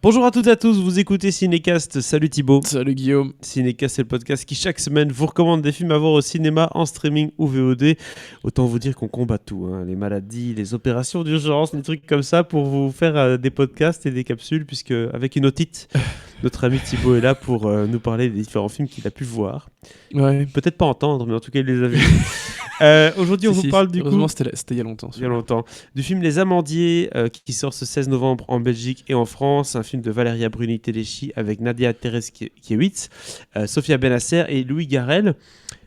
Bonjour à toutes et à tous, vous écoutez Cinécast, salut Thibaut. Salut Guillaume. Cinécast, c'est le podcast qui chaque semaine vous recommande des films à voir au cinéma, en streaming ou VOD. Autant vous dire qu'on combat tout, les maladies, les opérations d'urgence, des trucs comme ça pour vous faire des podcasts et des capsules, puisque avec une otite, notre ami Thibaut est là pour nous parler des différents films qu'il a pu voir. Ouais. Peut-être pas entendre, mais en tout cas il les a vus. Aujourd'hui on vous parle du coup... Heureusement c'était il y a longtemps. Il y a longtemps. Du film Les Amandiers qui sort ce 16 novembre en Belgique et en France. Un film de Valeria Bruni Tedeschi avec Nadia Tereskewicz, Sophia Benasser et Louis Garrel.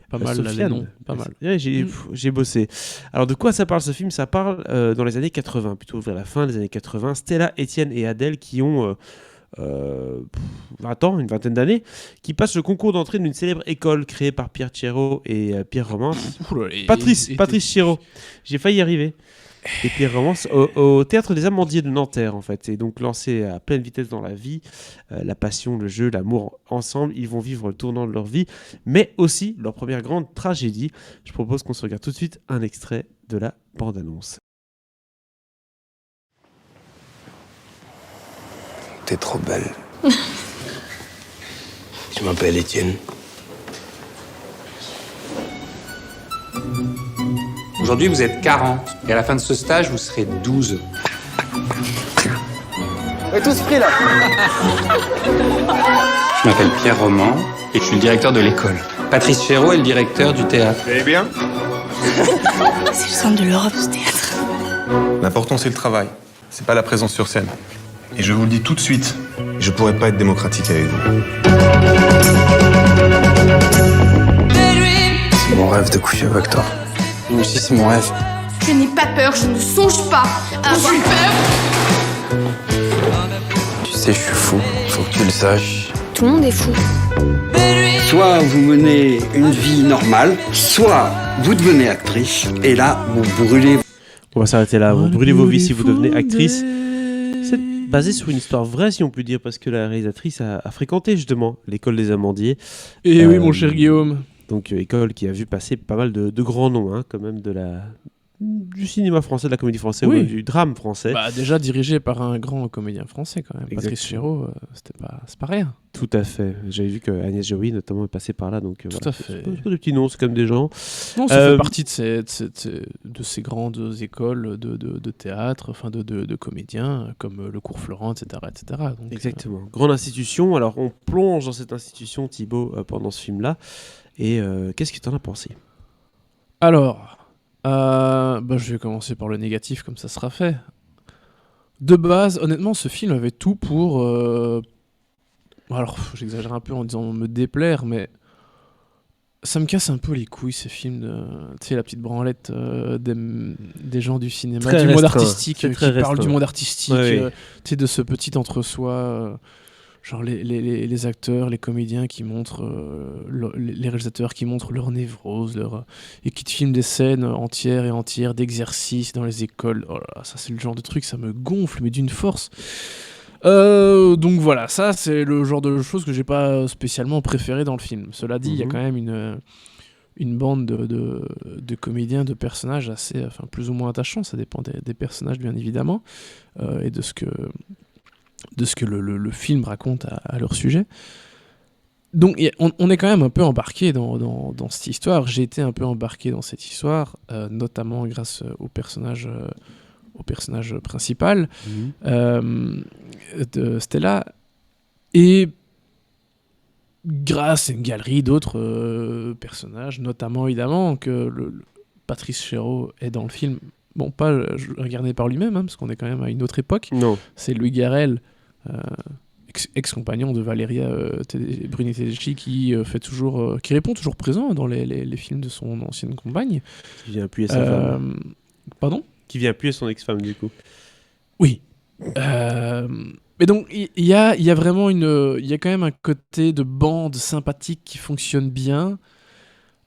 Pas mal là, les noms. Pas mal. Ouais, j'ai bossé. Alors de quoi ça parle ce film ? Ça parle dans les années 80, plutôt vers la fin des années 80. Stella, Étienne et Adèle qui ont... 20 ans, une vingtaine d'années, qui passent le concours d'entrée d'une célèbre école créée par Pierre Tchéreau et Pierre Romance. Patrice Tchéreau. J'ai failli y arriver. Et Pierre Romance au Théâtre des Amandiers de Nanterre, en fait. Et donc lancés à pleine vitesse dans la vie, la passion, le jeu, l'amour, ensemble, ils vont vivre le tournant de leur vie, mais aussi leur première grande tragédie. Je propose qu'on se regarde tout de suite un extrait de la bande-annonce. T'es trop belle. Je m'appelle Étienne. Aujourd'hui, vous êtes 40. Et à la fin de ce stage, vous serez 12. On est tous pris, là. Je m'appelle Pierre Roman et je suis le directeur de l'école. Patrice Chéreau est le directeur du théâtre. Vous allez bien ? C'est le centre de l'Europe, ce théâtre. L'important, c'est le travail. C'est pas la présence sur scène. Et je vous le dis tout de suite, je pourrais pas être démocratique avec vous. C'est mon rêve de coucher avec toi. Moi aussi, c'est mon rêve. Je n'ai pas peur, je ne songe pas à avoir peur. Tu sais, je suis fou. Faut que tu le saches. Tout le monde est fou. Soit vous menez une vie normale, soit vous devenez actrice, et là, vous brûlez. On va s'arrêter là, vous brûlez vos vies si vous devenez actrice. C'est basé sur une histoire vraie, si on peut dire, parce que la réalisatrice a fréquenté justement l'école des Amandiers. Et oui, mon cher Guillaume. Donc, école qui a vu passer pas mal de grands noms, quand même, du cinéma français, de la comédie française, Oui. ou du drame français. Bah, déjà dirigé par un grand comédien français quand même. Exactement. Patrice Chéreau, c'est pas rien. Tout à fait. J'avais vu que Agnès Jaoui, notamment, est passée par là. Donc, Tout à fait. C'est pas des petits noms, c'est comme des gens. Non, ça fait partie de ces grandes écoles de théâtre, enfin de comédiens, comme le Cours Florent, etc. Donc, Exactement. Grande institution. Alors, on plonge dans cette institution, Thibaut, pendant ce film-là. Et qu'est-ce que tu en as pensé ? Alors, je vais commencer par le négatif, comme ça sera fait. De base, honnêtement, ce film avait tout pour... Alors, j'exagère un peu en disant me déplaire, mais ça me casse un peu les couilles, ces films, tu sais, la petite branlette des gens du cinéma, Très du monde restreint. artistique, C'est qui très parlent du restreint. monde artistique, Ouais, oui. tu sais, de ce petit entre-soi... Genre les acteurs, les comédiens qui montrent, les réalisateurs qui montrent leur névrose, et qui te filment des scènes entières d'exercices dans les écoles. Oh là là, ça c'est le genre de truc, ça me gonfle, mais d'une force. Donc voilà, ça c'est le genre de choses que j'ai pas spécialement préféré dans le film. Cela dit, il y a quand même une bande de comédiens, de personnages assez, plus ou moins attachants, ça dépend des personnages bien évidemment, et de ce que le film raconte à leur sujet. Donc on est quand même un peu embarqué dans cette histoire. J'ai été un peu embarqué dans cette histoire, notamment grâce au personnage principal de Stella, et grâce à une galerie d'autres personnages, notamment évidemment que Patrice Chéreau est dans le film. Bon, pas regardé par lui-même, parce qu'on est quand même à une autre époque. Non. C'est Louis Garrel, ex-compagnon de Valeria Bruni Tedeschi, qui répond toujours présent dans les films de son ancienne compagne. Qui vient appuyer sa femme. Pardon ? Qui vient appuyer son ex-femme, du coup. Oui. Mais donc, il y a vraiment il y a quand même un côté de bande sympathique qui fonctionne bien.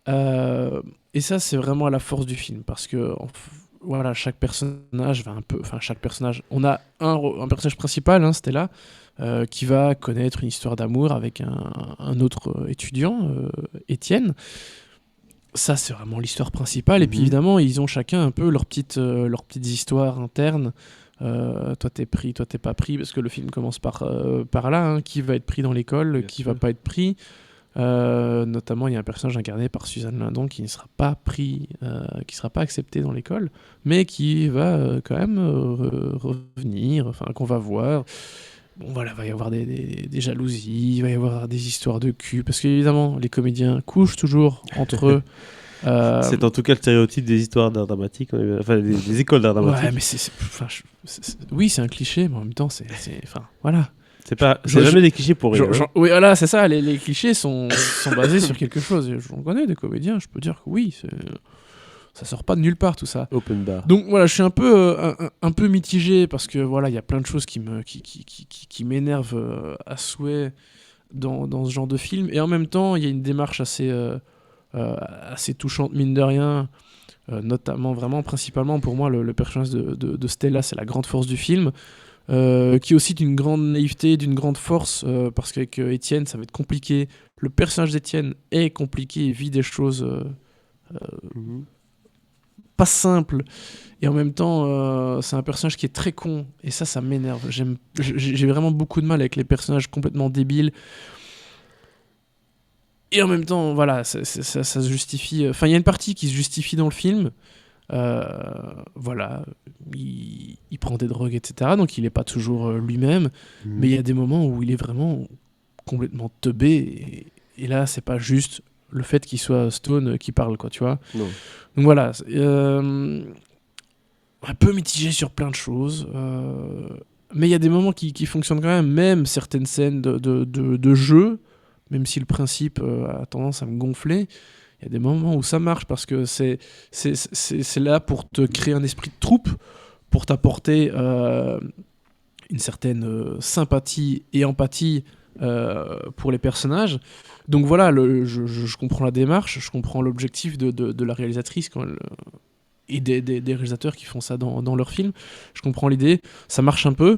Et ça, c'est vraiment à la force du film, parce que voilà, chaque personnage va un peu... Enfin, chaque personnage... On a un personnage principal, Stella, qui va connaître une histoire d'amour avec un autre étudiant, Étienne. Ça, c'est vraiment l'histoire principale. Et puis, évidemment, ils ont chacun un peu leurs petites histoires internes toi t'es pris, toi t'es pas pris, parce que le film commence par là, hein, qui va être pris dans l'école, qui va pas être pris. Notamment, il y a un personnage incarné par Suzanne Lindon qui ne sera pas pris, qui sera pas accepté dans l'école, mais qui va quand même revenir, enfin qu'on va voir. Bon voilà, il va y avoir des jalousies, il va y avoir des histoires de cul, parce qu'évidemment, les comédiens couchent toujours entre eux. C'est en tout cas le stéréotype des histoires d'art dramatique, enfin des écoles d'art dramatique. Ouais, mais oui, c'est un cliché, mais en même temps, enfin, voilà. C'est jamais des clichés pour rien. Oui, voilà, c'est ça. Les clichés sont basés sur quelque chose. J'en connais des comédiens, je peux dire que oui, ça sort pas de nulle part tout ça. Open bar. Donc voilà, je suis un peu mitigé parce que voilà, il y a plein de choses qui m'énervent à souhait dans ce genre de film. Et en même temps, il y a une démarche assez touchante, mine de rien. Notamment, vraiment, principalement pour moi, le personnage de Stella, c'est la grande force du film. Qui est aussi d'une grande naïveté, d'une grande force, parce qu'avec Étienne, ça va être compliqué. Le personnage d'Étienne est compliqué et vit des choses pas simples. Et en même temps, c'est un personnage qui est très con. Et ça m'énerve. J'ai vraiment beaucoup de mal avec les personnages complètement débiles. Et en même temps, voilà, ça se justifie. Enfin, il y a une partie qui se justifie dans le film. Voilà, il prend des drogues, etc. Donc il n'est pas toujours lui-même. Mais il y a des moments où il est vraiment complètement teubé. Et là, c'est pas juste le fait qu'il soit stone qui parle, quoi, tu vois. Non. Donc voilà, un peu mitigé sur plein de choses. Mais il y a des moments qui fonctionnent quand même certaines scènes de jeu, même si le principe a tendance à me gonfler. Il y a des moments où ça marche parce que c'est là pour te créer un esprit de troupe, pour t'apporter une certaine sympathie et empathie pour les personnages. Donc voilà, je comprends la démarche, je comprends l'objectif de la réalisatrice et des réalisateurs qui font ça dans leurs films. Je comprends l'idée, ça marche un peu.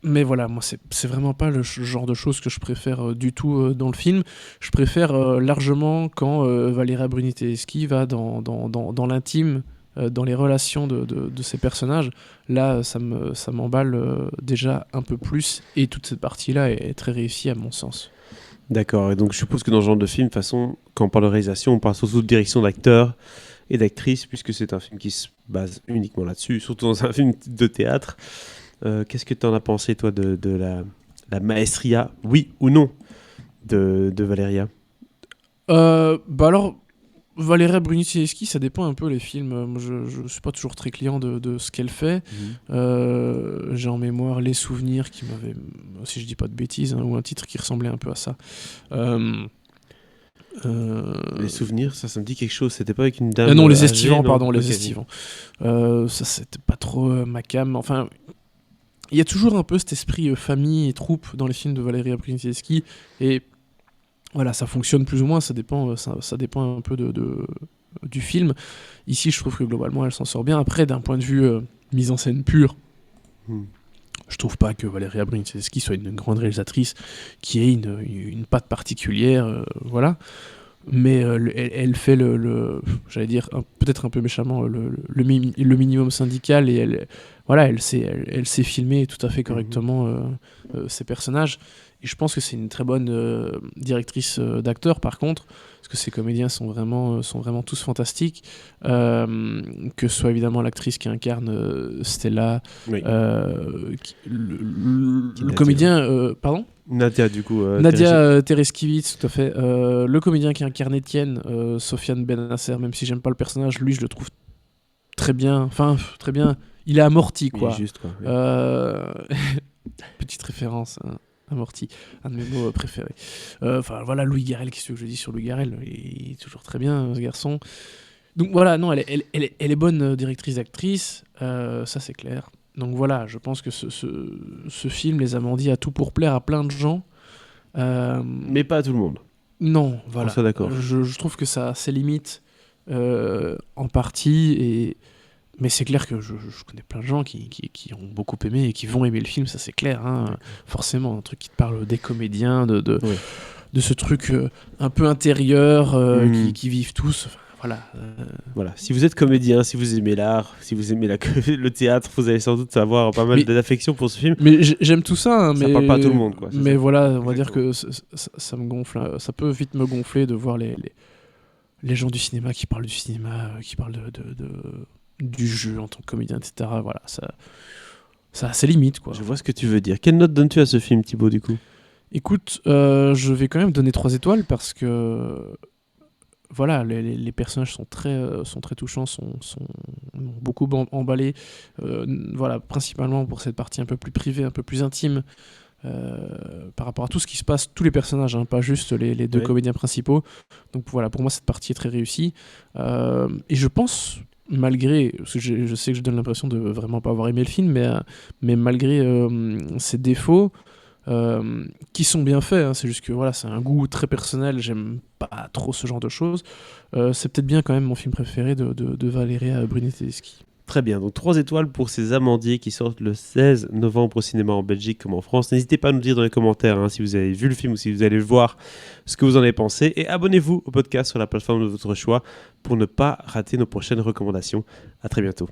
Mais voilà, moi, c'est vraiment pas le genre de choses que je préfère du tout dans le film. Je préfère largement quand Valeria Bruni-Tedeschi va dans l'intime, dans les relations de ces personnages. Là, ça m'emballe déjà un peu plus. Et toute cette partie-là est très réussie à mon sens. D'accord, et donc je suppose que dans ce genre de film, de toute façon, quand on parle de réalisation, on parle surtout de direction d'acteurs et d'actrices, puisque c'est un film qui se base uniquement là-dessus, surtout dans un film de théâtre. Qu'est-ce que tu en as pensé, toi, de la maestria, oui ou non, de Valeria ? Alors, Valeria Bruni-Tedeschi, ça dépend un peu les films. Moi, je suis pas toujours très client de ce qu'elle fait. J'ai en mémoire Les Souvenirs, qui m'avait, si je dis pas de bêtises, hein, ou un titre qui ressemblait un peu à ça. Les Souvenirs, ça me dit quelque chose. C'était pas avec une dame. Non, Les Estivants, pardon, Les okay. Estivants. Ça, c'était pas trop ma cam. Enfin, il y a toujours un peu cet esprit famille et troupe dans les films de Valeria Bruni-Tedeschi. Et voilà, ça fonctionne plus ou moins. Ça dépend un peu du film. Ici, je trouve que globalement, elle s'en sort bien. Après, d'un point de vue mise en scène pure, je trouve pas que Valeria Bruni-Tedeschi soit une grande réalisatrice qui ait une patte particulière. Voilà. Mais elle fait j'allais dire peut-être un peu méchamment le minimum syndical, et elle sait filmer tout à fait correctement ses personnages. Et je pense que c'est une très bonne directrice d'acteurs, par contre, parce que ces comédiens sont vraiment tous fantastiques. Que ce soit évidemment l'actrice qui incarne Stella, oui. le comédien, pardon ? Nadia, du coup. Nadia Tereskivitz, tout à fait. Le comédien qui incarne Étienne, Sofiane Benasser, même si j'aime pas le personnage, lui, je le trouve très bien. Enfin, très bien. Il est amorti, quoi. Il est juste, quoi. Oui. Petite référence, hein. Amorti, un de mes mots préférés. Enfin, voilà, Louis Garrel, qu'est-ce que je dis sur Louis Garrel ? Il est toujours très bien, ce garçon. Donc voilà, non, elle est bonne directrice d'actrice, ça c'est clair. Donc voilà, je pense que ce film, Les Amandiers, a tout pour plaire à plein de gens. Mais pas à tout le monde. Non, voilà. Ça, d'accord. Je trouve que ça a ses limites en partie, mais c'est clair que je connais plein de gens qui ont beaucoup aimé et qui vont aimer le film, ça c'est clair. Hein. Forcément, un truc qui te parle des comédiens, de ce truc un peu intérieur, qui vivent tous. Enfin, Voilà. Si vous êtes comédien, si vous aimez l'art, si vous aimez le théâtre, vous allez sans doute avoir pas mal d'affection pour ce film. Mais j'aime tout ça, hein, ça mais parle pas à tout le monde, quoi. Mais voilà, on va dire que ça me gonfle. Ça peut vite me gonfler de voir les gens du cinéma qui parlent du cinéma, qui parlent du jeu en tant que comédien, etc. Voilà, ça a ses limites, quoi. Je vois ce que tu veux dire. Quelle note donnes-tu à ce film, Thibaut, du coup ? Écoute, je vais quand même donner 3 étoiles parce que voilà, les personnages sont très touchants, m'ont beaucoup emballé. Voilà, principalement pour cette partie un peu plus privée, un peu plus intime. Par rapport à tout ce qui se passe, tous les personnages, hein, pas juste les 2 comédiens principaux. Donc voilà, pour moi cette partie est très réussie. Et je pense, malgré, parce que je sais que je donne l'impression de vraiment pas avoir aimé le film, mais malgré ses défauts, qui sont bien faits, hein, c'est juste que voilà, c'est un goût très personnel, j'aime pas trop ce genre de choses. C'est peut-être bien quand même mon film préféré de Valeria Bruni-Tedeschi. Très bien, donc 3 étoiles pour ces Amandiers qui sortent le 16 novembre au cinéma en Belgique comme en France. N'hésitez pas à nous dire dans les commentaires si vous avez vu le film ou si vous allez le voir, ce que vous en avez pensé. Et abonnez-vous au podcast sur la plateforme de votre choix pour ne pas rater nos prochaines recommandations. À très bientôt.